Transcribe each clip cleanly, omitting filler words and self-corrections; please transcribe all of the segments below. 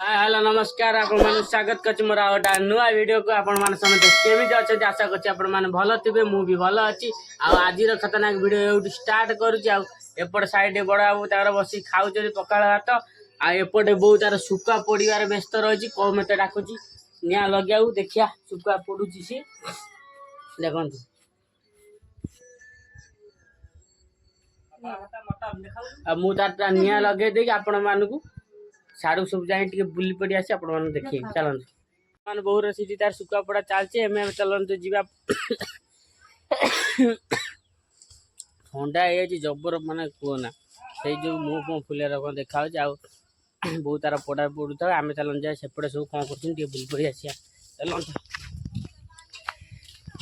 Hi hello नमस्कार आपण माने स्वागत करछि मोर आटा नुआ वीडियो को आपण माने समझ केमिति अछि आशा करछि आपण माने भलो थिबे मु भी भलो अछि आ आजि रो खतरनाक वीडियो एउट स्टार्ट करूछि आ एपट साइड बड़ा बाबू तार बसी खाउछि पकाळ भात आ एपटे बहु तार सुका पोड़ीबार व्यस्त रहिछि को मते डाकुछि निया लगियाउ देखिया सुका पोडुछि सी देखंतु आ मु तार निया लगे देकी आपण मानकू सारू सब जाए टे बुली पड़ी आसे आपण मन देखिए चलत मान बहुर सीधी तार सुका पड़ा चलचे एम चलत जीवा ठंडा है जबर माने कहना से जो मुँह मुँह फुले रक देखा आ बहुत तार पड़ा पड़ू था आम चलन जाए सेपटे सब कौन कर बुली पड़ी आसिया चलत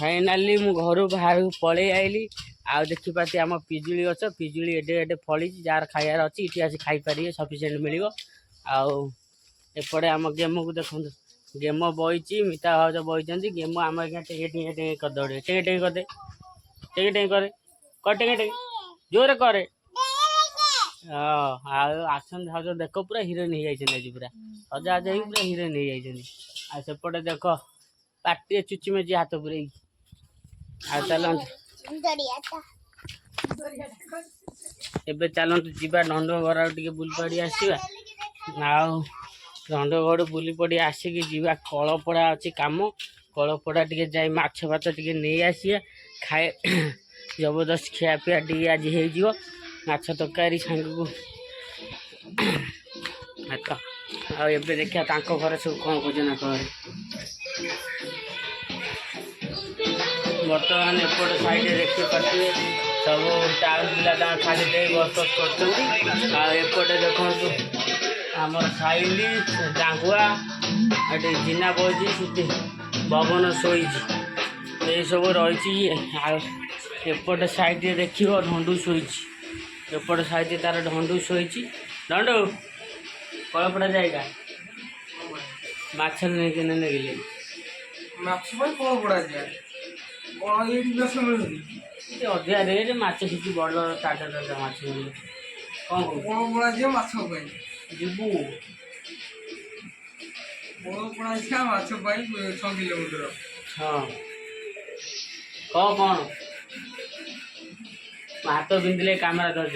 फाइनाली मु घर बाहर पलि आईली आ देखिपारे आम पिजुली गछ पिजुली एडे एडे फली जार खाइबार अच्छी इटी आसी खाई पारे सफिसीयंट मिल एपटे आम गेम को देखो गेम बही मिता भाज बही गेम आम आज्ञा टेके टेके टेके करदे टेके टेके करदे टेके टेके करे कर टेके टेके जोरे करे हाँ आसन भाज देख पूरा हिरोइन हो जाए पूरा सजा सजा पूरा हिरोइन हो जाए आ सेपटे देख पार्टी चुची मेची हाथ पूरे एबे चलतु जीवा नंद घर टे बुल पड़ी आसवा नंद घर बुली पड़ी आसिक जीवा कलपड़ा अच्छी कम कलपड़ा टे जा माछ भात टे नहीं आसी खाए जबरदस्त खिया पिया टे आज हो माछ तरकारी सांग को आबे देखिया घर सब कौन कर कह बर्तमान एपट साइड देखी पारे सब टाउन पिला खाली दे बस बस करपटे देखो आमर साइली डांगुआ ये जिना बजी भवन शोई सब रही एपट साइड देख ढंडू शोई एपट साइड तार ढंडू शोई ढंडू कलपड़ा जाएगा माछ नहीं अधिका रेट माछ किसी बड़ टाटा टाटा माछ कौन जीवु हाँ कह कौन हाथ बिंदिले कैमेरा धर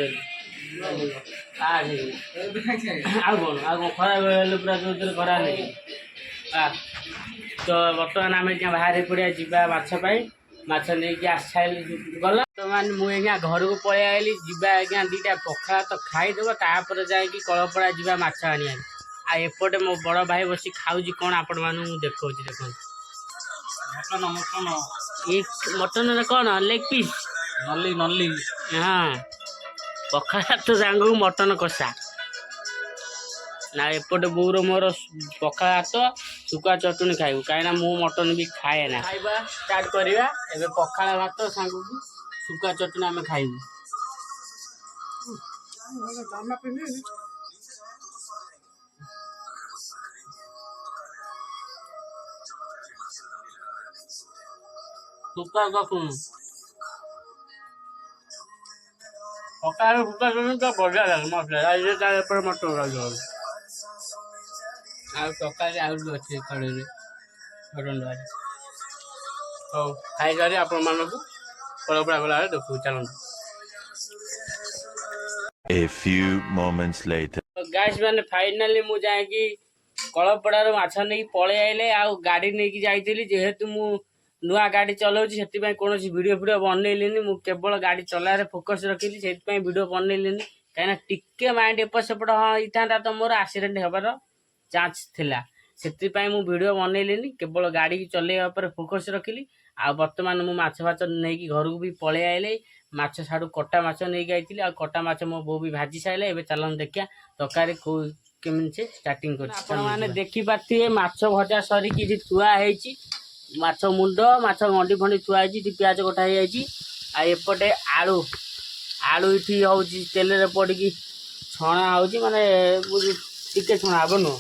कौन आ खराब पूरा जो खराब नहीं तो बर्तमान आम बाहर पड़िया जीवा माछपाई माछ नहीं आस गला बर्तमान मुझे घर को पलि आईली जीवा आज्ञा दीटा पखा तो खाईदेव तापर जाकि कलपड़ा जीवा माछ आनी आ एपटे मो बड़ भाई बस खाऊँ कौन आपण मान देखा देख मटन कौन लेग पीस नली नली हाँ पखा तो सांग मटन कषा ना एपटे बोर मोर पखा हाथ सुखा चटनी खाइबू कहीं मु मटन भी खाए ना खाइबा स्टार्ट करवा एबे पखाला भात सांग को सुखा चटनी आम खाइबू सुखा चटनी पखाला सुखा चटनी तो बढ़िया लगे मत मटन लगे तरकारी आउट अच्छे कड़े हौ खाई आपण मानक कलपड़ा गला देखू चलते A few moments later. Guys मैंने फाइनाली मु जाएगी कलपड़ार माछ नहीं पलि आइले आ गाड़ी नहीं जाइली जेहेतु मु नुआ गाड़ी चलाऊँगी से कौन वीडियो फिडियो बनइलिनी मु केवल गाड़ी चलार फोकस रखिली से वीडियो बनइलिनी कहीं टिके माइंड एपट सेपट हाँ इथा तो मोर एक्सीडेंट होबार चान्स थिला से मु वीडियो बनइलिनी केवल गाड़ी चलैया पर फोकस रखिली आ बर्तमान मु माछ भात नहीं घर को भी पलि आइले माछ साड़ू कटा माछ नहीं आई आ कटा माछ मो बो भी भाजी सारे एवं चलन देखिया तरकारी केमी से स्टार्टिंग कर देखी पारे माछ भजा सरिकी थुआई माछ मुंड माछ गंडी फंडी थुआई प्याज कटा आ एपटे आलू आलू इटी हूँ तेल पड़ी छणा हो माने टिके छणा हे नुह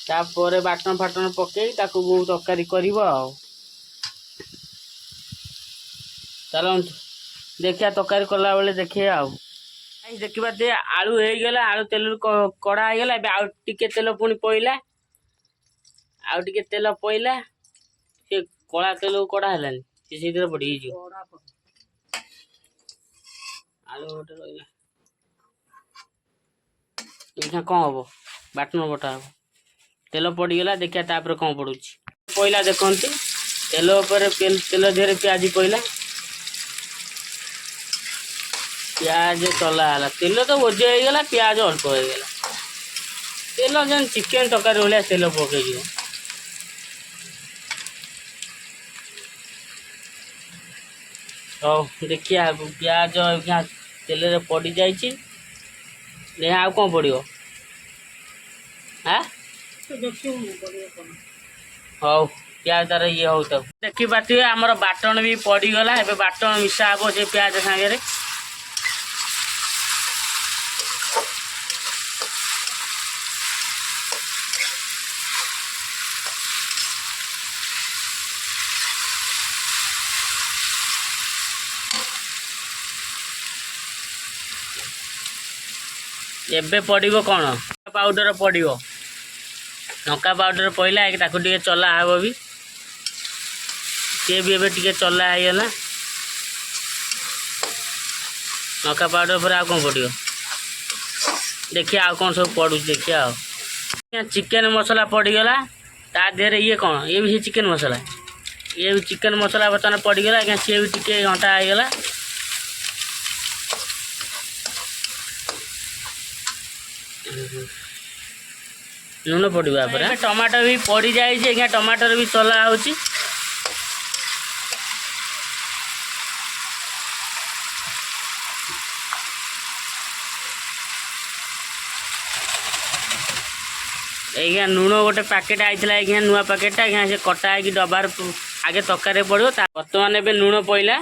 तापर बाटन फाटन पकई बहु तरकारी कर चलत देखिया तरकारी कला बेले देखिए देखा दे आलू हो गला आलू तेल कड़ा हो गला आउ टिके तेल पुणी पईला आउ टिके तेल पईला से कड़ा तेल कड़ा हेलानी से पड़ी आलू गोटे रहा कौन हम बाटन बटा हम तेल पड़गला देखिए तापर कौन पड़ू पईला देखते तेल तेल देहरे प्याज पईला प्याज चला तेल तो बोझ हो गला प्याज अल्प हो गला तेल जेन चिकेन तरकारी भाया तेल पकई देखिए प्याज तेल पड़ जाइए आउ कौन पड़ो हाँ हौ प्याज तार ये हो तो देखी पारे आमर बाटन भी पड़गला ए बाटन मिसा हम से प्याज सागर एबे पड़ो कौन पाउडर पड़ो लंका पाउडर पड़ला ताकू टे चला हम भी सी भी एबे टे चला होगला लंका पाउडर पर आ कौन पड़ो देखिए आउ कौन सब पड़ू देखिए आ चिकेन मसला पड़गला ता देहरे ये कौन ये भी चिकेन मसला ये भी चिकेन मसला बर्तमान पड़गला आज्ञा सी भी टे घंटा होगला लुण पड़ा टमाटर भी पड़ जाए टमाटर भी चला हो लुण गोटे पैकेट आई नुआ पैकेट आज्ञा से कटा है डबार आगे तरकारी पड़ो बर्तमान ए लुण पईला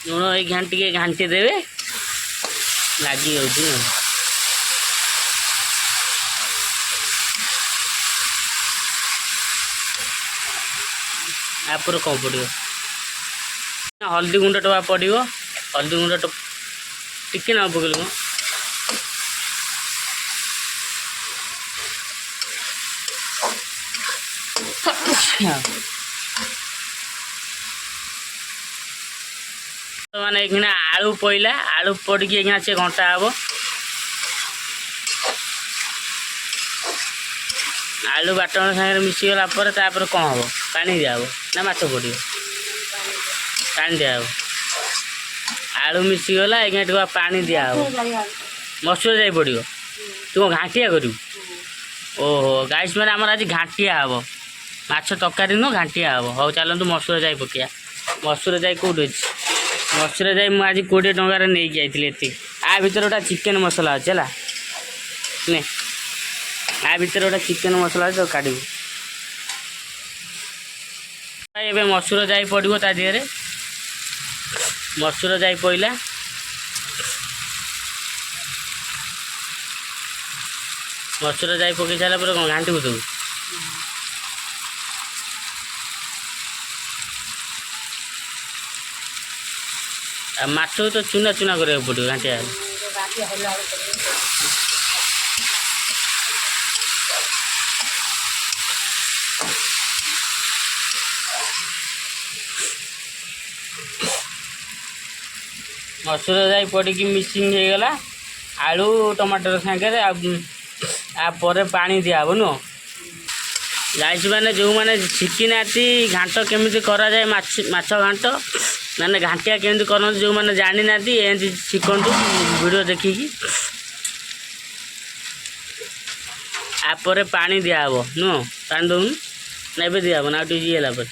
लुण ये घांटी देवे लगी यापर कौन पड़ो हल्दी गुंड टबा पड़ो हल्दी गुंड टिके ना पकड़ मैंने आलू पईला आलू पड़ी से घंटा हम आलू बाटन सागर मिसीगला कौन हम पानी दिया ना माछ पड़ो पानी दिया आलू मिसीगला आज्ञा पानी दिया मसूर जाई पड़ो तू घाटिया करू ओहो गाइस मैंने आम आज घाटिया हम माछ तरकारी नुह घाटिया हम हौ चलतु मसूर जाई पकिया मसूर जाई कौट अच्छी मसूर जाई मुझे आज 20 टकर नहीं जाती आ भर गोटा चिकेन मसला अच्छे है ने आ भर गोटा चिकेन मसला अच्छे काट ए मसूर जाई पड़ो ता देहरे मसूर जाई पईला मसूर जाई पकई सारा पर कौन घाटी तू माछ तो चुना चुना करा पड़ो घाटिया मसूर जाई पड़ी मिक्सिंग हो गला आलू टमाटर सागर आपर पानी दिया नुह गाइस मैंने जो मैंने शिखी ना घाट केमी करा जाए माछ घाट मैंने घाटिया केमी कर जो मैंने जानी ना शिखु वीडियो देखिकी आपर पानी दिया नुह पानी दौन ना दिया ना टीला पर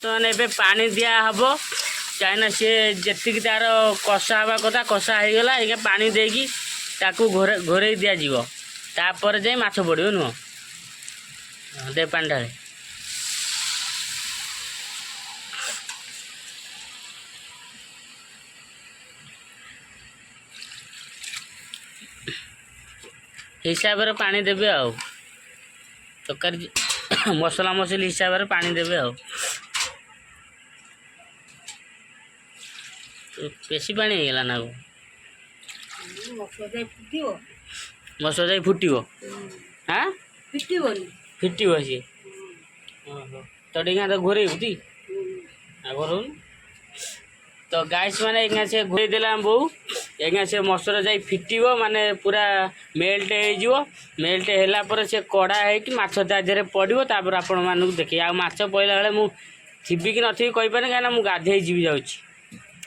तो मैंने पानी दिया हम कहीं सी जी तार कषा हवा कथा कषा हो गला ये पानी देकी ताकू घोरे दिज्व तापर जाए माछ पड़ो नुह दे पानी ढाले हिसाब रे पानी देबे आउ तकारी मसला मसली हिसाब रे पानी देबे आउ तो बेसी पानी हो गला ना मसला जाई फुटिबो हां फिटिबो सी ओहो तो डिगा तो घोरे होती घोरू तो गाइस माने एगा से घोरे देला बो एगा से मसला जाई फिटिबो माने पूरा मेल्ट हे जिवो मेल्ट हैला पर से कड़ा है कि माछ ताजरे पड़िबो तापर आपण मानु देखि आ माछ पइला बेले मु थिबी कि नथि कहि पारे गाना मु गाधे जीवी जाउची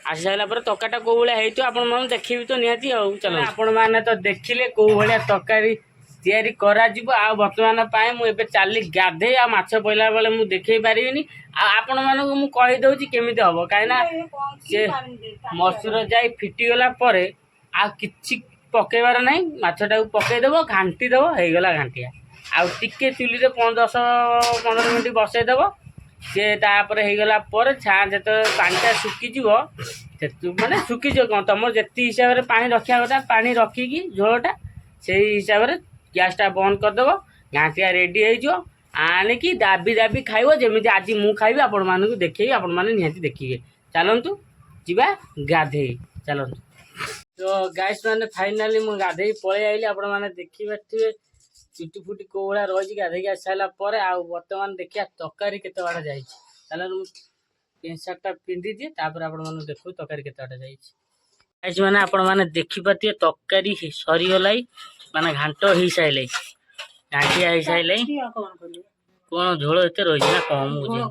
आसी साइला पर तकाटा को भले हेतु आपण मन देखिबी तो निहाती आ चलो आपण माने तो देखिले को भले तकारी तैयारी करा जिवो आ वर्तमान पाए मु एबे चाली गाधे आ माछ पइला बेले मु देखै पारिबिनी आ आपण मानु मु कहि दउची केमिति हबो काइना से मसुर जाई फिटी गला परे आ किछि पकेबार नाही माछटा पके देबो घांटी देबो हे गला घांटिया आ टिके चुली रे 10-15 मिनिट बसै देबो से तापर हे गला पर छा जत पानीटा सुकी जीवो सेतु माने सुकी जो कोन तमर जेति हिसाब रे पानी रखिया कथा पानी रखी की झोलटा सेही हिसाब रे गैस टा बंद कर देबो घांटिया रेडी हे जो आने की दाबी दाबी खाइबो जेमिति आज मु खाइबे आपण मानू देखैबे आपण माने निहाती देखिबे चलंतु जीवा गाधे चलंतु तो गाइस माने फाइनली मु गाधे पळे आइले आपण माने देखि बैठिबे चुटी फुटी कोळा रही गाधे के आसाला पर आ वर्तमान देखिया तकारी केते बाडा जाई चलन पेंट शर्टटा पिंदी दिए तापर आपण माने देखु तकारी केते बाडा जाई गाइस माने आपण माने देखि पतिए तकारी सरी गलाई माने घांटो ही साइले घांटिया ही साइले कोन झोल एते रही ना कम बुझे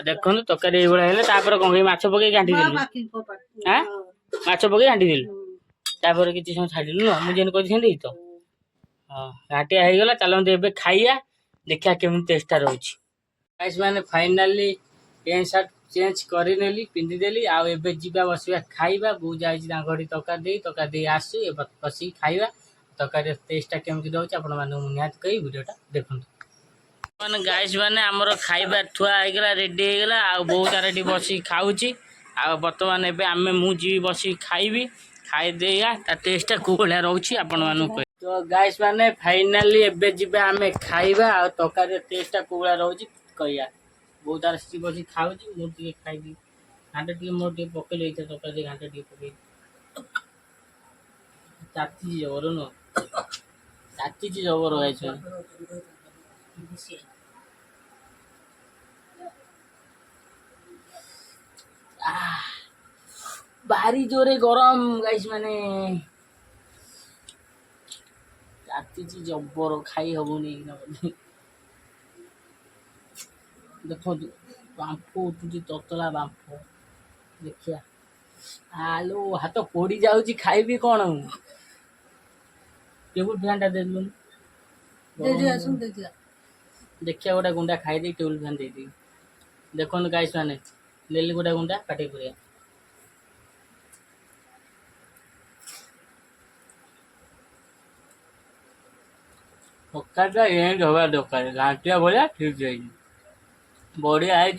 देखो तकारी एबळा हेले तापर कोन माछ पके घांटी देली हां माछ पके घांटी देली तापर किछि सम छाडिलु न मु जेन कहि छेंदी तो हां घाटिया हे गेला चलन एबे खाइया देखिया केम टेस्टा रहउची गाइस माने फाइनली पेंट शर्ट चेंज करि नेली पिंदी देली आ एबे जिबा बसिबा खाइबा बु जाई छि दांगडी तका दे आसु ए बसी खाइबा तकारी टेस्टा केम रहउची आपण माने निहात कहि वीडियोटा देखंतु माने गाइस माने हमरो खाइबा ठुआ हे गेला रेडी हे गेला आ बहुत आरेडी बसी खाउची आ वर्तमान एबे आमे मु जी बसी खाइबी खाई देया ता टेस्ट कोला रहउची आपण मानु तो गाइस माने फाइनली एबे जिबे हमें खाइबा आ तकारी टेस्ट कोला रहउची कहिया बहुत आर सी बसी खाउची मु टी खाइबी घांटे टी मोर टी पके लेइते तकारी घांटे टी पके चाची जबर न चाची जी जबर गाइस भारी जोरे गरम गाइस माने चाची जी जबर खाई हबुनी देखो बांफो तुझी ततला बांफो देखिया आलो हाथ पोड़ी जाउची खाइबी कोन टेबुल फैन टा देलु देखिया गोटा गुंडा खाई दे टेबुल फैन दे दी देखो गाइस माने लेली गोटा गुंडा काटे पुरिया पक्का एंड होगा दरकार घाटिया भलिया ठीक जाई बढ़िया है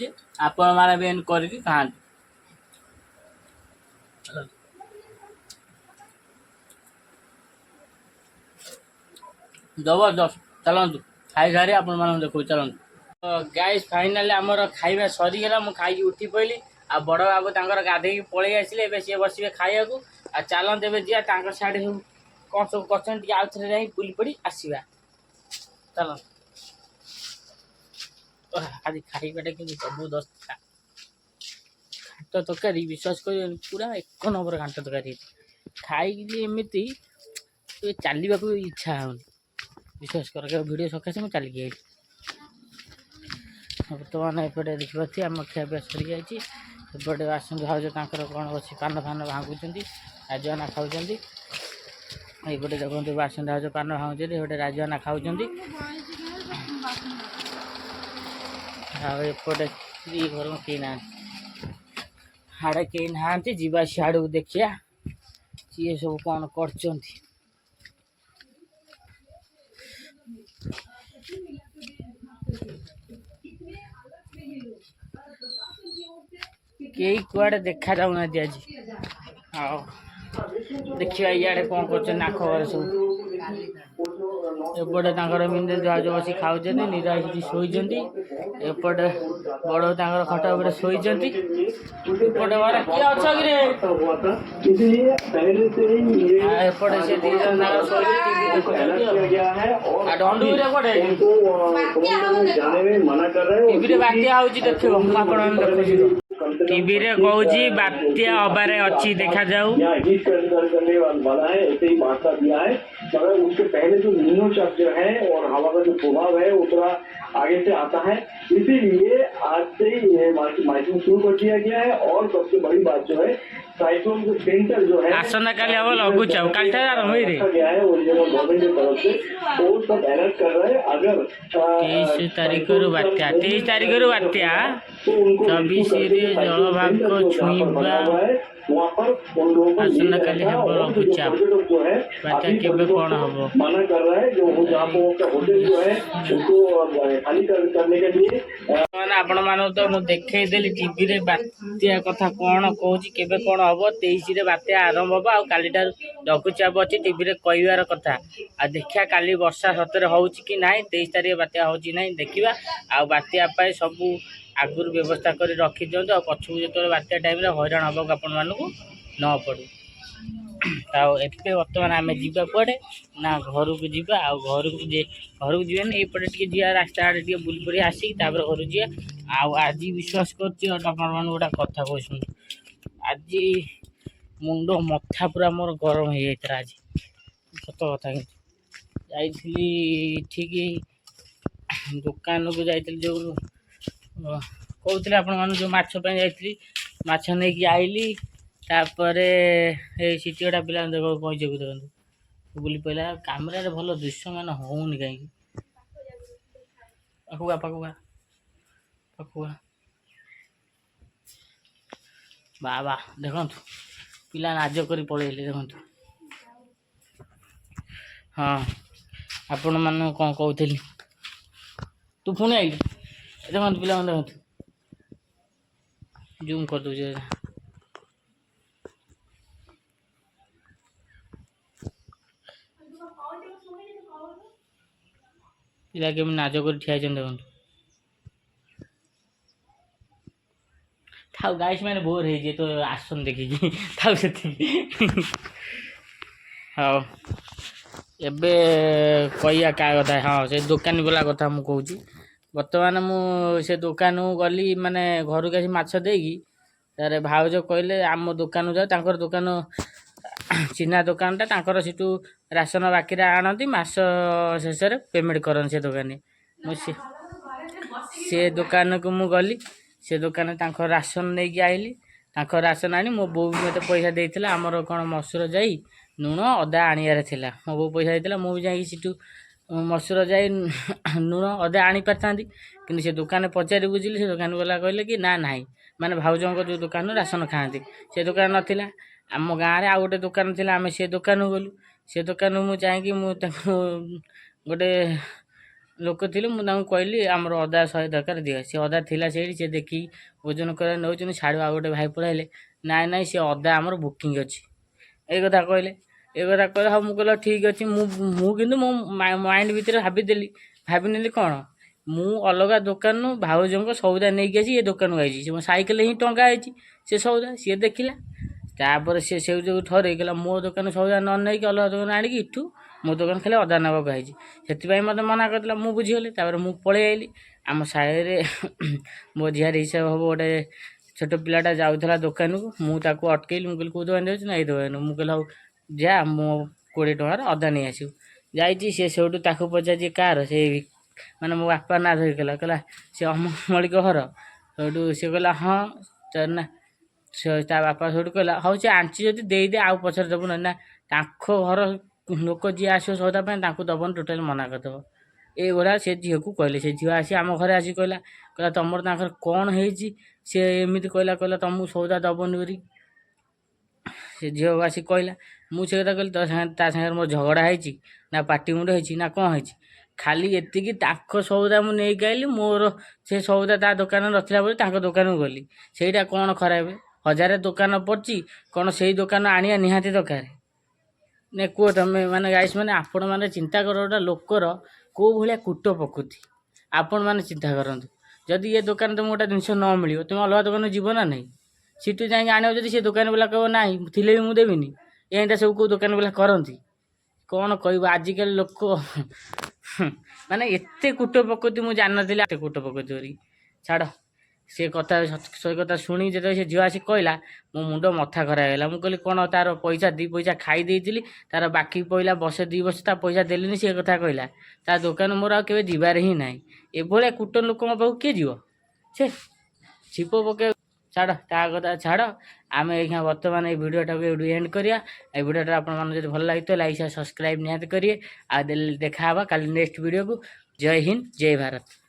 आपण माने भी एंड करके खान जबरदस्त चलतु खाई सारी आपण माने देखो चलतु तो गाइस फाइनली हमर खाइबा सरी गेला मु खाई उठी पइली आ बड़ बाबू तांकर गाधे पळै आसिले एबे से बसिबे खाइया को आ चालन देबे जिया तांकर साइड कोन सब क्वेश्चन टी आउ थरे जाई बुली पड़ी आसीबा चलो आज खाइबाटा कि जबरदस्त घाट तकारी विश्वास कर पूरा एक नंबर घाट तकारी खाई एमती चलवा को इच्छा हो विश्वास कर वीडियो सकाशे मुझे चलिकी आई बर्तमान एपटे देखिए आम खियापिया सरी जाइए एपटे आसुन भाज कौन अच्छी पान फान भांगुंट राजवाना खाऊँ ये देखते बासन भाज पान भांगुचे राजवाना खाऊँ आएपटे घर कहीं ना हाड़े कहीं ना जा सियाड़ को देखिया सी सब कौन कर कई कुआड़े देखा जाऊना आज हाँ ଦେଖିବା ଇଆଡ଼େ କ'ଣ କରୁଛନ୍ତି ନାକ ଘରେ ସବୁ ଏପଟେ ତାଙ୍କର ମିନି ଜହାଜ ବସି ଖାଉଛନ୍ତି ନିରା ସେଠି ଶୋଇଛନ୍ତି ଏପଟେ ବଡ଼ ତାଙ୍କର ଖଟ ଉପରେ ଶୋଇଛନ୍ତି ଏପଟେ ଘରେ କିଏ ଅଛ କିରେ ଏପଟେ ସେ ଦି ଜଣ ତାଙ୍କର ଶୋଇକି ଟିଭି ଦେଖୁଛନ୍ତି ଆଉ ଡଣ୍ଡୁରେ କୁଆଡ଼େ ଟିଭିରେ ବାତ୍ୟା ହେଉଛି ଦେଖିବ ମୁଁ ଆପଣଙ୍କୁ ଦେଖୁଛି टीवी रे कहूँ बात्या हबार अच्छी देखा जाऊ करने वाला है ऐसे ही वार्ता दिया है मगर उसके पहले जो नीनो शब्द जो है और हवा का जो प्रभाव है वो थोड़ा आगे से आता है इसीलिए आज से ये माइकिंग शुरू कर दिया गया है और सबसे बड़ी बात जो है साइक्लोन के सेंटर जो है आसंता काली हम लगुच कल गया है ओरिजिनल गवर्नमेंट की तरफ से वो सब अलर्ट कर रहे हैं अगर 23 तारीख बात्या 23 तारीख बात्या 24 जलभाग को छुईबा आसंता काली हम लघुचाप बात्या केबे कौन हम मना कर रहा है जो जहाँ पे उसका होटल जो है उसको खाली करने के लिए आपण मानू तो मुझे देखईदेली टीवी रे बात्या कथा कौन कहूँ केबे कौन हम 23 रे बात्या आरंभ हम आ कालीटार लघुचाप अच्छी टीवी रे कहबार कथा आ देखिया काली वर्षा सतरे होउची कि नाई 23 तारीख बात्या होउची नाई देखिबा आ बात्या पाए सबू आगुर व्यवस्था करी रखी दियंतु आ पछू जो बात्या टाइम रे हैरान हबक आपण मानकू न पड़ू एते बर्तमान आम जा कड़े ना घर को जा घर को जीवन यपटे टी जा रास्ता आड़े टे बुल पड़ी आसिक घर जा आज विश्वास कर गोटा कथा कह शुण आज मुंड मथा पूरा मोर गरम हो जाता आज सत कथा जाइली ठीक दुकान को जाइली जो कहते आपण मान जो माछ जाइली माछ नहीं कि आइली तापर सीटी गोटा पिला देख पैसे को देखते बुली पड़ा कैमेरा भल दृश्य मान होनी कहीं पकुआ पकुआ पकुआ बाबा देखु पिला नाज कर पलैले देखु हाँ आपण मान कौन कहती तू पुणी आई देखु पिला देखु जूम कर दूचे पिला के नाज कर ठिया देखो थाउ गाइस मैंने बोर है तो आसन देखिकी थाउ से हाँ एबे कहिया क्या कथा हाँ से दुकान वाला कथा मु कहूँ बर्तमान से दुकान गली माने घर के माछ देगी तारे भाउज कहले आम दुकान जाओ दुकान चिन्हा दुकानटा तांकर सिटू राशन बाकी आनती मास शेष पेमेंट करन से दुकानी से दुकान को मु गली से दुकान तांकर राशन नहीं कि आइली तांकर राशन आनी मो बो मत पैसा देइथिला हमर कोन मसूर जाई लुण अदा आनियार थिला मो बो पैसा देइथिला मु भी जाई सिटू मसूर जाई लुण अदा आनी पारथांती कि से दुकान पचारि बुझिली से दुकान वाला कहले कि ना नाही माने भाउजों जो दुकान राशन खाती से दुकान नथिला आम गाँव में आउ गोटे दुकान थी आम से दुकान गलु से दुकान मुझे चाहिए गोटे लोक थी मुझे कहली आमर अदा 100 दरकार दिए सी अदा थिला से देखी ओजन कर नौ छाड़ आ गोटे भाई पढ़ाइले ना ना सी अदा आमर बुकिंग अच्छी ये कथा कहले ये कथा कह हाँ मुझे कहला ठीक अच्छे मुझे मो माइंड भितर भाविदेली भाविनेली कौन मु अलग दुकान भाउजों सौदा नहीं कि ये दुकान आई साइकेल ही टंगा है सी सौदा सी देखला तापर से जो ठर गला मो दुकान सौदा न नहीं कि अलग दुकान आणिक इठू मो दुकान खाली अदा नाक आई से मत मना करला मु बुझीगली तापर मु पलि आइली आम साइरे मो झीर हिसाब हम गोटे छोट पिलाटा जाऊला दुकान को मुझे अटकैली मुझे कौ दुकान जाऊँ ना ये दुकान मुझे कहला जा मो 20 टंकार अदा नहीं आसू जाइए सी से पचार कार से माने मो बापा ना धरिकला कहला से अमलिक घर सैठू सी कहला हाँ ना ता बापा सब कहला हाँ से आंची जदि दे आउ पचर देव ना घर लोक जी आस सौदा दबन टोटाल मना करदेव ये भाया से झील को कहले से झील आसी आम घर आसी कहला कहला तुम कौन है सी एमती कहला कहला तुमको सौदा दबन करी से झील आसी कहला मुझे कथा कहली ता सागर मोर झगड़ा है ना पाटी मुंड है ना कौन है खाली एतिकी सौदा मुझे नहीं आइली मोर से सौदा ता दुकान रखला दुकान को गली से कौन खराब हजारे दुकान पड़ी कौन से दुकान आनिया निहाती दरकार ने कुह तुम मैंने गाइस मैंने आपण मैंने चिंता कर गोटे लोकर कौ भाया कूट प्रकृति आपण मैंने चिंता करूँ जदि ये दुकान तुम गोटे जिनस न मिल तुम अलग दुकान जीव ना नहीं सीटू जाए आने जब से दुकान वाला कह ना थी भी मुझे देवी एंटा सब कौ दुकान वाला करती कौन कह आजिकल लोक माने एत कूट प्रकृति मुझे जान नी कूट प्रकृति करी छाड़ से कथा शुणी जो से झील आसिक कहला मो मुंड मथा खराब है मुझे कहली कौन तार पैसा 2 पैसा खाई देती तार बाकी पड़ा बसे 2 वर्ष ता पैसा देली सी कथा कहला ता दुकान मोर आवे जीवार ही ना एभलिया कूट लोक पाक किए जीव छे छिप पके छाड़ ता कथा छाड़ आम यहाँ बर्तमान ये भिडियोटा को एंड करिया ए भिडियोटा आपन जो भल लगी तो लाइक सब्सक्राइब निहाती करिए आ देखा काली नेक्स्ट वीडियो को जय हिंद जय भारत।